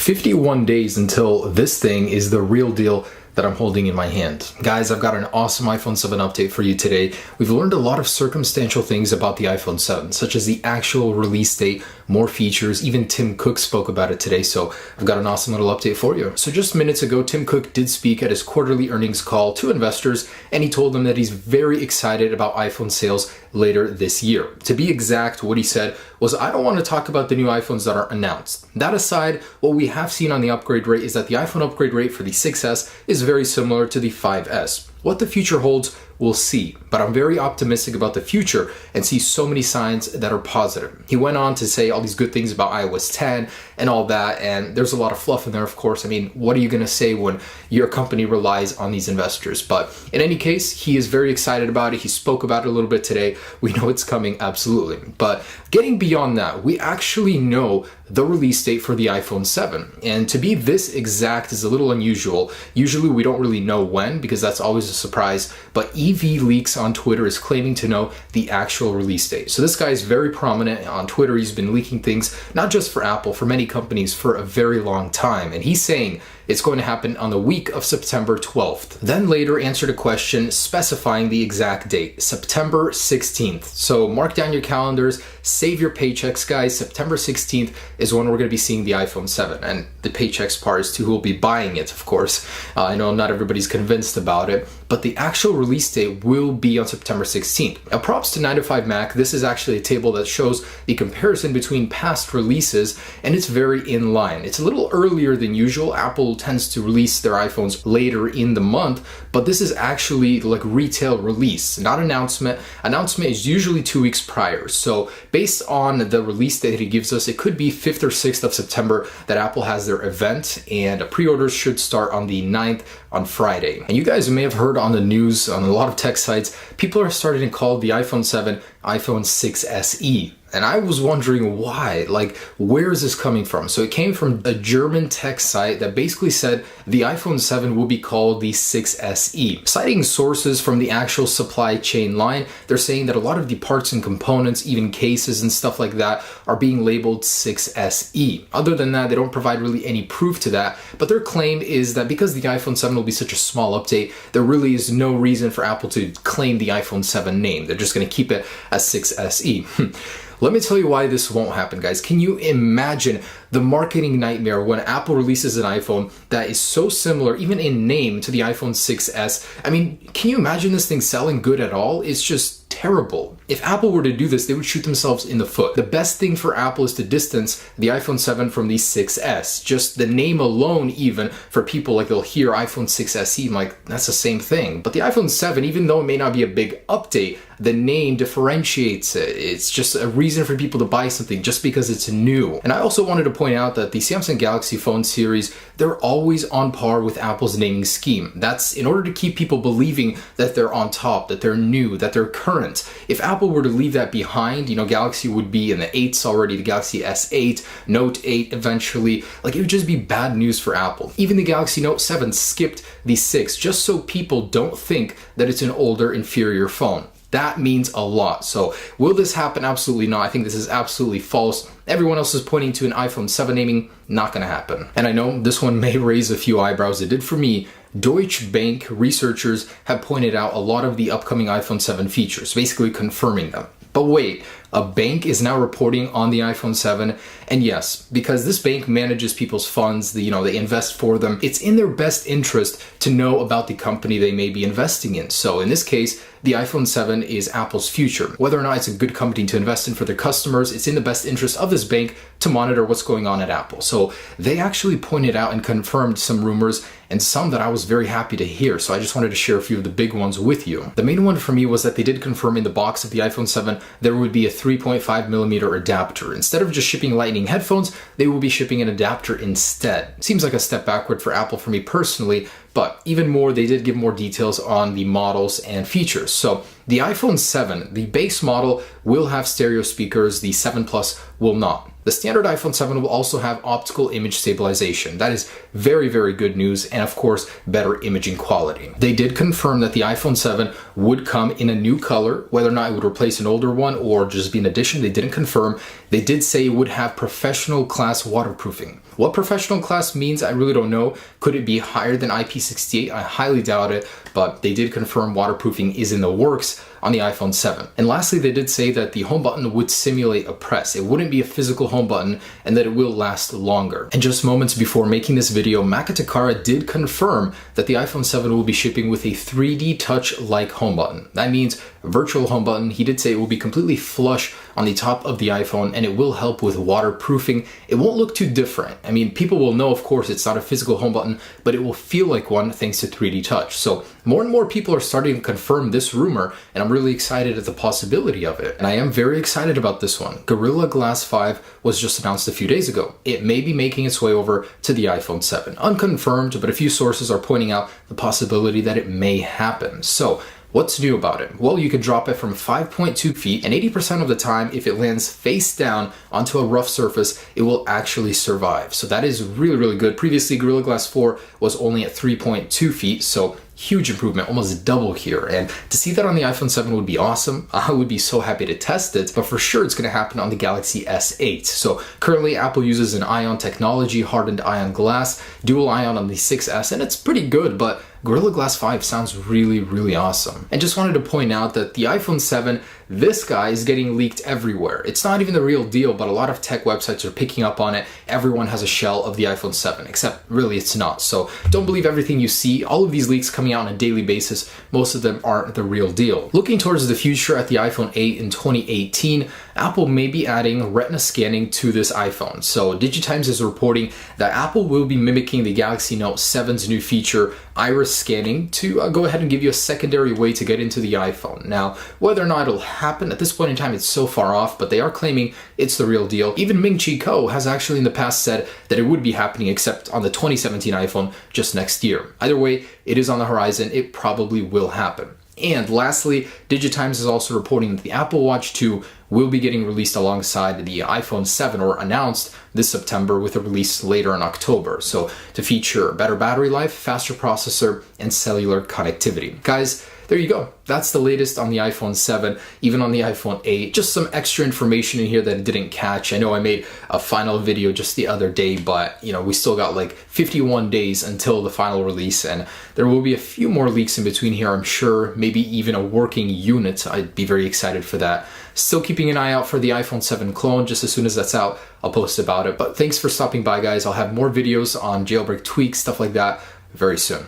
51 days until this thing is the real deal that I'm holding in my hand. Guys, I've got an awesome iPhone 7 update for you today. We've learned a lot of circumstantial things about the iPhone 7, such as the actual release date, more features, even Tim Cook spoke about it today, so I've got an awesome little update for you. So just minutes ago, Tim Cook did speak at his quarterly earnings call to investors, and he told them that he's very excited about iPhone sales later this year. To be exact, what he said was, I don't want to talk about the new iPhones that are announced. That aside, what we have seen on the upgrade rate is that the iPhone upgrade rate for the 6S is very similar to the 5S. What the future holds, we'll see, but I'm very optimistic about the future and see so many signs that are positive. He went on to say all these good things about iOS 10 and all that, and there's a lot of fluff in there, of course. I mean, what are you going to say when your company relies on these investors? But in any case, he is very excited about it. He spoke about it a little bit today. We know it's coming, absolutely. But getting beyond that, we actually know the release date for the iPhone 7. And to be this exact is a little unusual. Usually we don't really know when, because that's always a surprise, but EV Leaks on Twitter is claiming to know the actual release date. So this guy is very prominent on Twitter. He's been leaking things, not just for Apple, for many companies for a very long time. And he's saying it's going to happen on the week of September 12th. Then later answered a question specifying the exact date, September 16th. So mark down your calendars, save your paychecks, guys. September 16th is when we're going to be seeing the iPhone 7. And the paychecks part is to who will be buying it, of course. I know not everybody's convinced about it, but the actual release date will be on September 16th. Now, props to 9to5Mac. This is actually a table that shows the comparison between past releases, and it's very in line. It's a little earlier than usual. Apple tends to release their iPhones later in the month, but this is actually like retail release, not announcement. Announcement is usually 2 weeks prior. So based on the release date he gives us, it could be 5th or 6th of September that Apple has their event, and pre-orders should start on the 9th on Friday. And you guys may have heard on the news, on a lot of tech sites, people are starting to call the iPhone 7 iPhone 6 SE. And I was wondering why, like, where is this coming from? So it came from a German tech site that basically said the iPhone 7 will be called the 6SE. Citing sources from the actual supply chain line, they're saying that a lot of the parts and components, even cases and stuff like that, are being labeled 6SE. Other than that, they don't provide really any proof to that, but their claim is that because the iPhone 7 will be such a small update, there really is no reason for Apple to claim the iPhone 7 name. They're just going to keep it as 6SE. Let me tell you why this won't happen, guys. Can you imagine the marketing nightmare when Apple releases an iPhone that is so similar, even in name, to the iPhone 6S? I mean, can you imagine this thing selling good at all? It's just terrible. If Apple were to do this, they would shoot themselves in the foot. The best thing for Apple is to distance the iPhone 7 from the 6S. Just the name alone, even for people, like, they'll hear iPhone 6 SE, I'm like, that's the same thing. But the iPhone 7, even though it may not be a big update, the name differentiates it. It's just a reason for people to buy something just because it's new. And I also wanted to point out that the Samsung Galaxy phone series, they're always on par with Apple's naming scheme. That's in order to keep people believing that they're on top, that they're new, that they're current. If Apple were to leave that behind, you know, Galaxy would be in the 8s already, the Galaxy S8, Note 8 eventually. Like, it would just be bad news for Apple. Even the Galaxy Note 7 skipped the 6 just so people don't think that it's an older, inferior phone. That means a lot. So will this happen? Absolutely not. I think this is absolutely false. Everyone else is pointing to an iPhone 7 naming. Not going to happen. And I know this one may raise a few eyebrows. It did for me. Deutsche Bank researchers have pointed out a lot of the upcoming iPhone 7 features, basically confirming them. But wait, a bank is now reporting on the iPhone 7. And yes, because this bank manages people's funds, they invest for them, it's in their best interest to know about the company they may be investing in. So in this case, the iPhone 7 is Apple's future. Whether or not it's a good company to invest in for their customers, it's in the best interest of this bank to monitor what's going on at Apple. So they actually pointed out and confirmed some rumors, and some that I was very happy to hear. So I just wanted to share a few of the big ones with you. The main one for me was that they did confirm in the box of the iPhone 7 there would be a 3.5mm adapter. Instead of just shipping Lightning headphones, they will be shipping an adapter instead. Seems like a step backward for Apple for me personally, but even more, they did give more details on the models and features. So the iPhone 7, the base model, will have stereo speakers, the 7 Plus will not. The standard iPhone 7 will also have optical image stabilization. That is very, very good news, and of course, better imaging quality. They did confirm that the iPhone 7 would come in a new color. Whether or not it would replace an older one or just be an addition, they didn't confirm. They did say it would have professional class waterproofing. What professional class means, I really don't know. Could it be higher than IP68? I highly doubt it, but they did confirm waterproofing is in the works on the iPhone 7. And lastly, they did say that the home button would simulate a press. It wouldn't be a physical home button, and that it will last longer. And just moments before making this video, Maka Takara did confirm that the iPhone 7 will be shipping with a 3D touch-like home button. That means a virtual home button. He did say it will be completely flush on the top of the iPhone, and it will help with waterproofing. It won't look too different. I mean, people will know, of course, it's not a physical home button, but it will feel like one thanks to 3D touch. So more and more people are starting to confirm this rumor, and I'm really excited at the possibility of it. And I am very excited about this one. Gorilla Glass 5 was just announced a few days ago. It may be making its way over to the iPhone 7. Unconfirmed, but a few sources are pointing out the possibility that it may happen. So what's new about it? Well, you can drop it from 5.2 feet, and 80% of the time, if it lands face down onto a rough surface, it will actually survive. So that is really, really good. Previously, Gorilla Glass 4 was only at 3.2 feet, so huge improvement, almost double here. And to see that on the iPhone 7 would be awesome. I would be so happy to test it, but for sure it's going to happen on the Galaxy S8. So currently Apple uses an ion technology, hardened ion glass, dual ion on the 6S, and it's pretty good, but Gorilla Glass 5 sounds really, really awesome. And just wanted to point out that the iPhone 7, this guy is getting leaked everywhere. It's not even the real deal, but a lot of tech websites are picking up on it. Everyone has a shell of the iPhone 7, except really it's not. So don't believe everything you see. All of these leaks coming out on a daily basis, most of them aren't the real deal. Looking towards the future at the iPhone 8 in 2018, Apple may be adding retina scanning to this iPhone. So DigiTimes is reporting that Apple will be mimicking the Galaxy Note 7's new feature, iris scanning, to go ahead and give you a secondary way to get into the iPhone. Now, whether or not it'll happen at this point in time, it's so far off, but they are claiming it's the real deal. Even Ming-Chi Kuo has actually in the past said that it would be happening, except on the 2017 iPhone just next year. Either way, it is on the horizon. It probably will happen. And lastly, DigiTimes is also reporting that the Apple Watch 2 will be getting released alongside the iPhone 7, or announced this September with a release later in October. So to feature better battery life, faster processor, and cellular connectivity. Guys, there you go. That's the latest on the iPhone 7, even on the iPhone 8. Just some extra information in here that I didn't catch. I know I made a final video just the other day, but we still got like 51 days until the final release, and there will be a few more leaks in between here, I'm sure. Maybe even a working unit. I'd be very excited for that. Still keeping an eye out for the iPhone 7 clone. Just as soon as that's out, I'll post about it. But thanks for stopping by, guys. I'll have more videos on jailbreak tweaks, stuff like that, very soon.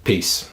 Peace.